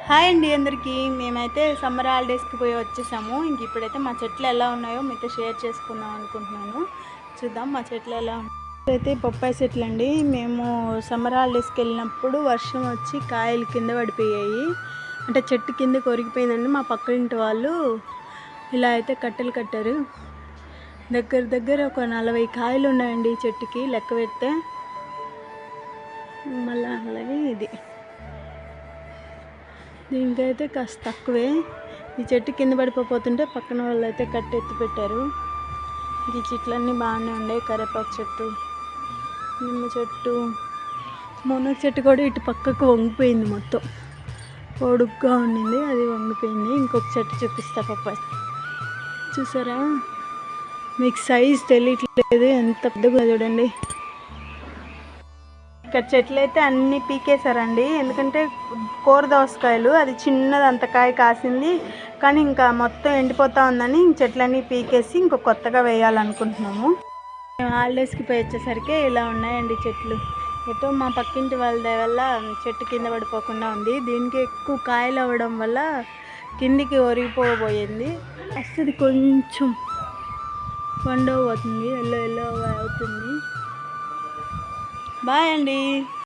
Hi అండి అందరికీ. మేమైతే సమ్మర్ హాలిడేస్కి పోయి వచ్చేసాము. ఇంక ఇప్పుడైతే మా చెట్లు ఎలా ఉన్నాయో మీతో షేర్ చేసుకుందాం అనుకుంటున్నాను. చూద్దాం మా చెట్లు ఎలా ఉన్నాయి. అయితే బొప్పాయి చెట్లు అండి. మేము సమ్మర్ హాలిడేస్కి వెళ్ళినప్పుడు వర్షం వచ్చి కాయలు కింద పడిపోయాయి. అంటే చెట్టు కింద కొరిగిపోయిందండి. మా పక్క ఇంటి వాళ్ళు ఇలా అయితే కట్టెలు కట్టారు. దగ్గర దగ్గర ఒక 40 కాయలు ఉన్నాయండి ఈ చెట్టుకి లెక్క పెడితే. మళ్ళీ అలాగే ఇది దీనికైతే కాస్త తక్కువే. ఈ చెట్టు కింద పడిపోతుంటే పక్కన వాళ్ళు అయితే కట్టి ఎత్తి పెట్టారు. ఈ చెట్లన్నీ బాగానే ఉన్నాయి. కరివేపాకు చెట్టు, నిమ్మ చెట్టు, మునగ చెట్టు కూడా ఇటు పక్కకు వంగిపోయింది. మొత్తం పొడుగ్గా ఉండింది, అది వంగిపోయింది. ఇంకొక చెట్టు చూపిస్తా పప్పాయి. చూసారా, మీకు సైజ్ తెలియట్లేదు ఎంత పెద్దగా చూడండి. ఇక్కడ చెట్లు అయితే అన్నీ పీకేశారండి. ఎందుకంటే కూర దోసకాయలు, అది చిన్నది అంత కాయ కాసింది, కానీ ఇంకా మొత్తం ఎండిపోతూ ఉందని చెట్లన్నీ పీకేసి ఇంకో కొత్తగా వేయాలనుకుంటున్నాము. మేము హాలిడేస్కి పోయి వచ్చేసరికి ఇలా ఉన్నాయండి చెట్లు. ఎటో మా పక్కింటి వాళ్ళ వల్ల చెట్టు కింద పడిపోకుండా ఉంది. దీనికి ఎక్కువ కాయలు అవ్వడం వల్ల కిందికి ఒరిగిపోబోయింది. అసలు కొంచెం పండు అవుతుంది, ఎల్లో ఎల్లో అవుతుంది. బాయ్ అండి.